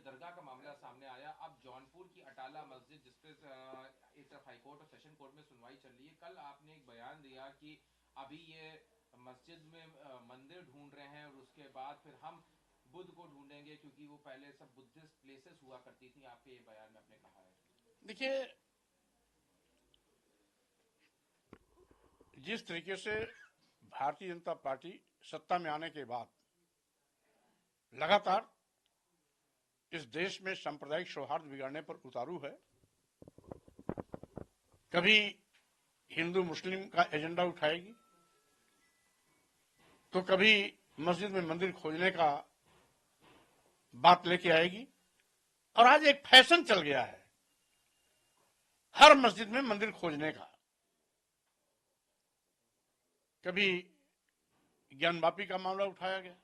दरगाह का मामला सामने आया। अब जौनपुर की अटाला मस्जिद जिस पे एक तरफ हाईकोर्ट और सेशन कोर्ट में सुनवाई चल रही है, कल आपने एक बयान दिया कि अभी ये मस्जिद में मंदिर ढूंढ रहे हैं और उसके बाद फिर हम बुद्ध को ढूंढेंगे क्योंकि वो पहले सब बुद्धिस्ट प्लेसेस हुआ करती थी। आपके ये बयान में आपने कहा है। देखिए, जिस तरीके से भारतीय जनता पार्टी सत्ता में आने के बाद लगातार इस देश में सांप्रदायिक सौहार्द बिगाड़ने पर उतारू है, कभी हिंदू मुस्लिम का एजेंडा उठाएगी तो कभी मस्जिद में मंदिर खोजने का बात लेके आएगी, और आज एक फैशन चल गया है हर मस्जिद में मंदिर खोजने का। कभी ज्ञानवापी का मामला उठाया गया,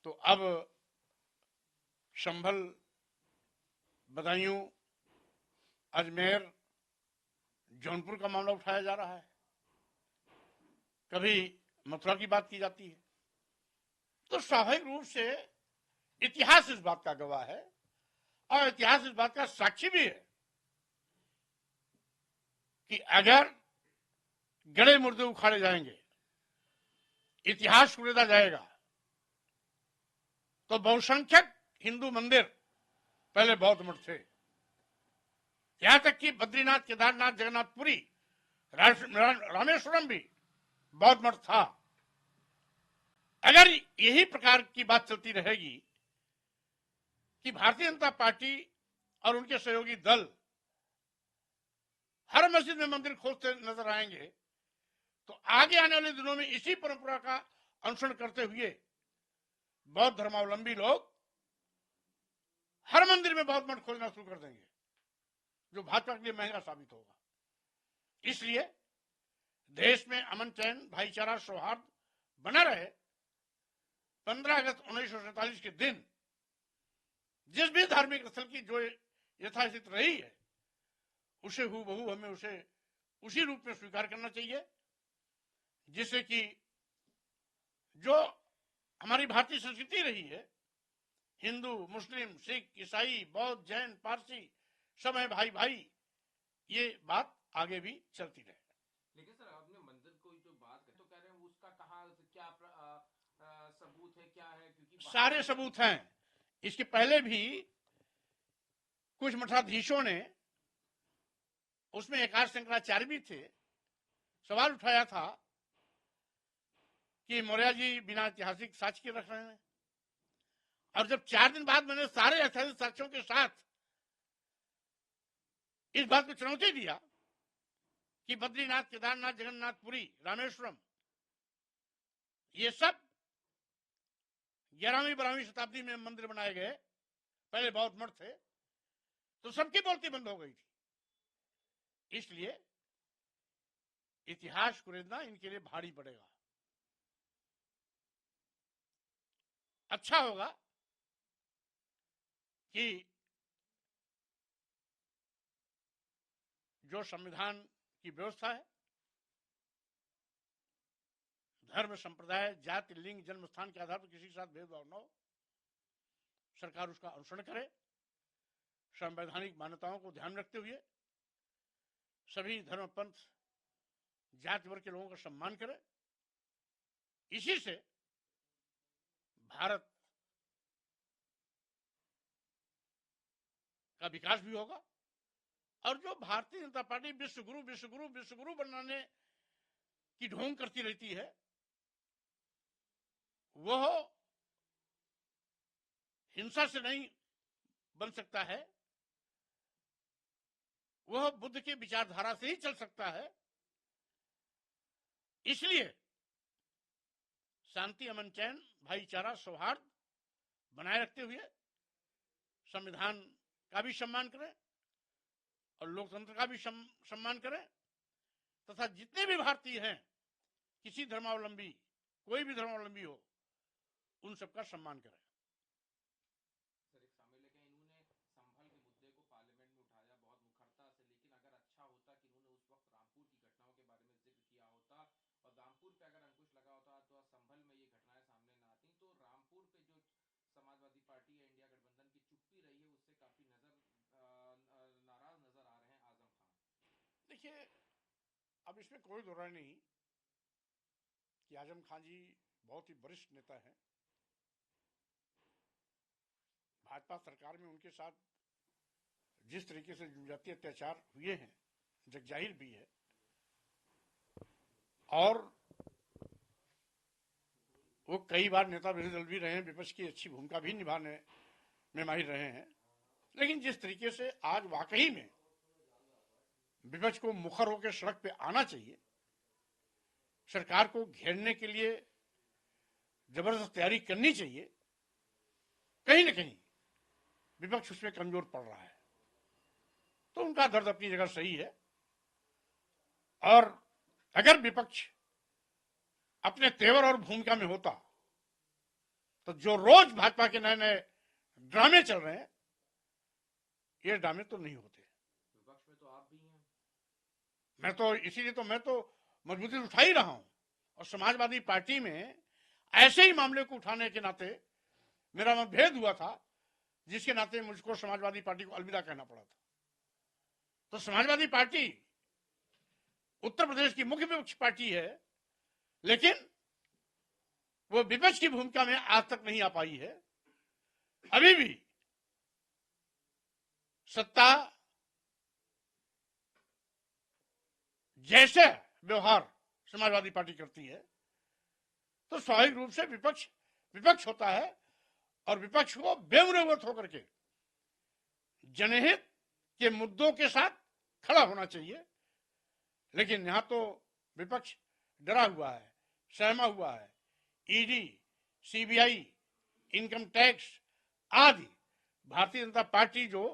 तो अब संभल, बदायूं, अजमेर, जौनपुर का मामला उठाया जा रहा है। कभी मथुरा की बात की जाती है। तो स्वाभाविक रूप से इतिहास इस बात का गवाह है और इतिहास इस बात का साक्षी भी है कि अगर गड़े मुर्दे उखाड़े जाएंगे, इतिहास कुरेदा जाएगा, तो बहुसंख्यक हिंदू मंदिर पहले बौद्ध मठ थे। यहां तक कि बद्रीनाथ, केदारनाथ, जगन्नाथपुरी, रामेश्वरम भी बौद्ध मठ था। अगर यही प्रकार की बात चलती रहेगी कि भारतीय जनता पार्टी और उनके सहयोगी दल हर मस्जिद में मंदिर खोजते नजर आएंगे, तो आगे आने वाले दिनों में इसी परंपरा का अनुसरण करते हुए बौद्ध धर्मावलंबी लोग हर मंदिर में बौद्ध मठ खोजना शुरू कर देंगे, जो भाजपा के लिए महंगा साबित होगा। इसलिए देश में अमन, चैन, भाईचारा, सौहार्द बना रहे। 15 अगस्त 1947 के दिन जिस भी धार्मिक स्थल की जो यथास्थिति रही है, उसे हूबहू हमें उसे उसी रूप में स्वीकार करना चाहिए, जिससे कि जो हमारी भारतीय संस्कृति रही है, हिंदू, मुस्लिम, सिख, ईसाई, बौद्ध, जैन, पारसी सब है भाई भाई, ये बात आगे भी चलती रहे। लेकिन सर, आपने मंदिर को जो बात कर तो कह रहे हैं उसका कहाँ क्या सबूत है, क्या है? क्योंकि सारे सबूत हैं। इसके पहले भी कुछ मठाधीशों ने, उसमें एकाध शंकराचार्य भी थे, सवाल उठाया था कि मौर्य जी बिना ऐतिहासिक साक्ष्य के रख रहे हैं। और जब 4 दिन बाद मैंने सारे ऐतिहासिक साक्ष्यों के साथ इस बात को चुनौती दिया कि बद्रीनाथ, केदारनाथ, जगन्नाथपुरी, रामेश्वरम, ये सब 11वीं 12वीं शताब्दी में मंदिर बनाए गए, पहले बौद्ध मठ थे, तो सबकी बोलती बंद हो गई थी। इसलिए इतिहास कुरेदना इनके लिए भारी पड़ेगा। अच्छा होगा कि जो संविधान की व्यवस्था है, धर्म, संप्रदाय, जाति, लिंग, जन्म स्थान के आधार पर किसी के साथ भेदभाव न हो, सरकार उसका अनुसरण करे, संवैधानिक मान्यताओं को ध्यान रखते हुए सभी धर्म, पंथ, जाति वर्ग के लोगों का सम्मान करे। इसी से भारत का विकास भी होगा। और जो भारतीय जनता पार्टी विश्वगुरु विश्वगुरु विश्वगुरु बनाने की ढोंग करती रहती है, वह हिंसा से नहीं बन सकता है, वह बुद्ध की विचारधारा से ही चल सकता है। इसलिए शांति, अमन, चैन, भाईचारा, सौहार्द बनाए रखते हुए संविधान का भी सम्मान करें और लोकतंत्र का भी सम्मान करें, तथा जितने भी भारतीय हैं, किसी धर्मावलंबी, कोई भी धर्मावलंबी हो, उन सबका सम्मान करें। सर, एक समय लेके इन्होंने संभल के मुद्दे को पार्लियामेंट में उठाया बहुत मुखरता से, लेकिन अगर अच्छा होता कि इन्होंने उस वक्त रामपुर की घटनाओं के बारे में जिक्र किया होता और रामपुर पे अगर अंकुश लगा होता तो संभल में ये घटनाएं सामने ना आती। तो रामपुर पे जो समाजवादी चुप्पी रही है उससे काफी नाराज नजर आ रहे हैं आजम खान। देखिए, अब इसमें कोई दो राय नहीं कि आजम खान जी बहुत ही वरिष्ठ नेता हैं। भाजपा सरकार में उनके साथ जिस तरीके से जनजातीय अत्याचार हुए हैं जगजाहिर भी है, और वो कई बार नेता विरोधी दल भी रहे हैं, विपक्ष की अच्छी भूमिका भी निभाने में माहिर रहे हैं। लेकिन जिस तरीके से आज वाकई में विपक्ष को मुखर होकर सड़क पे आना चाहिए, सरकार को घेरने के लिए जबरदस्त तैयारी करनी चाहिए, कहीं न कहीं विपक्ष उसमें कमजोर पड़ रहा है। तो उनका दर्द अपनी जगह सही है, और अगर विपक्ष अपने तेवर और भूमिका में होता तो जो रोज भाजपा के नए नए ड्रामे चल रहे हैं, ये ड्रामे तो नहीं होते। विपक्ष में तो आप भी हैं। इसीलिए तो मैं तो मजबूती से उठा ही रहा हूं, और समाजवादी पार्टी में ऐसे ही मामले को उठाने के नाते मेरा मतभेद हुआ था, जिसके नाते मुझको समाजवादी पार्टी को अलविदा कहना पड़ा था। तो समाजवादी पार्टी उत्तर प्रदेश की मुख्य विपक्ष पार्टी है, लेकिन वो विपक्ष की भूमिका में आज तक नहीं आ पाई है। अभी भी सत्ता जैसे व्यवहार समाजवादी पार्टी करती है, तो स्वाभाविक रूप से विपक्ष होता है, और विपक्ष को बेमुरवत होकर के जनहित के मुद्दों के साथ खड़ा होना चाहिए। लेकिन यहां तो विपक्ष डरा हुआ है, सहमा हुआ है। ईडी, सीबीआई, इनकम टैक्स आदि भारतीय जनता पार्टी जो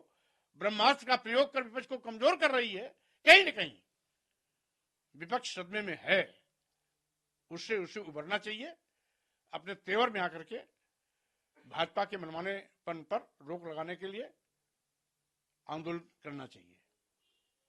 ब्रह्मास्त्र का प्रयोग कर विपक्ष को कमजोर कर रही है, कहीं न कहीं विपक्ष सदमे में है। उससे उबरना चाहिए, अपने तेवर में आकर के भाजपा के मनमानेपन पर रोक लगाने के लिए आंदोलन करना चाहिए।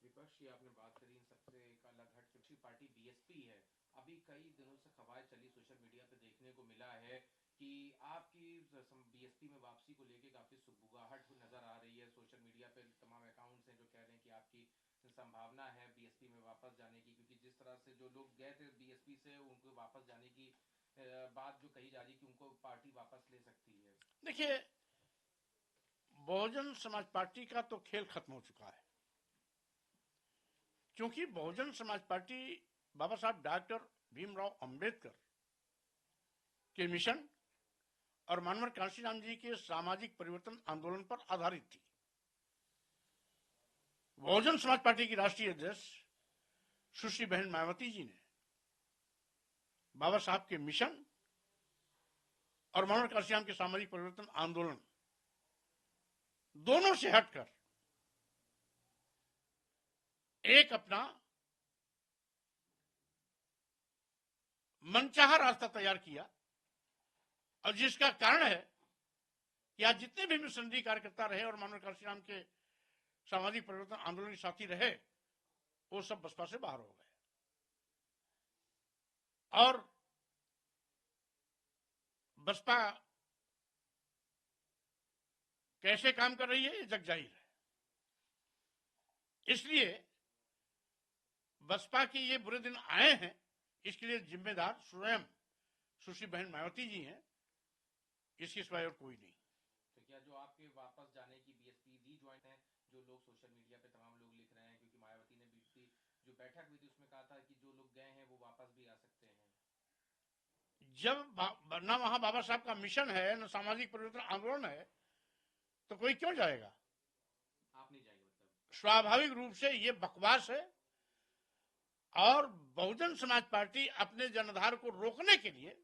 विपक्ष की आपने बात करी, सबसे एक अलग हट की पार्टी बीएसपी है। अभी कई दिनों से खबरें चली, सोशल मीडिया पे देखने को मिला है कि आपकी बीएसपी में वापसी को लेके काफी सुगबुगाहट नजर आ रही है। सोशल मीडिया पे तमाम अकाउंट्स हैं जो कह रहे हैं कि आपकी संभावना है बीएसपी में वापस जाने की, क्योंकि जिस तरह से जो लोग गए थे बीएसपी से, उनको वापस जाने की बात जो कही जा रही कि उनको पार्टी वापस ले सकती है। देखिए, बहुजन समाज पार्टी का तो खेल खत्म हो चुका है, क्योंकि बहुजन समाज पार्टी बाबा साहब डॉक्टर भीमराव अंबेडकर के मिशन और मानवर कांशीराम जी के सामाजिक परिवर्तन आंदोलन पर आधारित थी। बहुजन समाज पार्टी की राष्ट्रीय अध्यक्ष सुश्री बहन मायावती जी ने बाबा साहब के मिशन और मानवर कांशीराम के सामाजिक परिवर्तन आंदोलन दोनों से हटकर एक अपना मनचाहा रास्ता तैयार किया, और जिसका कारण है कि आज जितने भी मिशनरी कार्यकर्ता रहे और मानव कांशीराम के सामाजिक परिवर्तन आंदोलन के साथी रहे, वो सब बसपा से बाहर हो गए। और बसपा कैसे काम कर रही है ये जग जाहिर है। इसलिए बसपा के ये बुरे दिन आए हैं, इसके लिए जिम्मेदार स्वयं सुश्री बहन मायावती जी हैं, इसके सिवाय और कोई नहीं। तो क्या जो आपके वापस जाने की बीएसपी री ज्वाइन है, जो लोग सोशल मीडिया पे तमाम लोग लिख रहे हैं, क्योंकि मायावती ने बीती जो बैठक हुई थी उसमें कहा था कि जो लोग गए हैं वो वापस भी आ सकते हैं। जब न वहां बाबा साहब का मिशन है, न सामाजिक परिवर्तन आंदोलन है, तो कोई क्यों जाएगा? आप नहीं जाएंगे मतलब? स्वाभाविक रूप से ये बकवास है, और बहुजन समाज पार्टी अपने जनधार को रोकने के लिए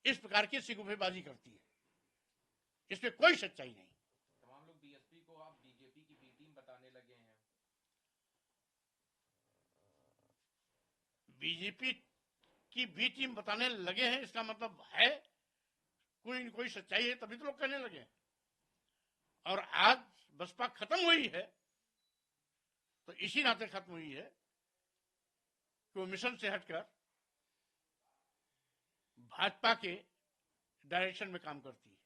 इस प्रकार की सिगुफेबाजी करती है। इसमें कोई सच्चाई नहीं। तमाम लोग बीएसपी को आप बीजेपी की बी टीम बताने लगे हैं। बीजेपी की बी टीम बताने लगे हैं, इसका मतलब है कोई न कोई सच्चाई है, तभी तो लोग कहने लगे। और आज बसपा खत्म हुई है तो इसी नाते खत्म हुई है कि वो मिशन से हटकर भाजपा के डायरेक्शन में काम करती है।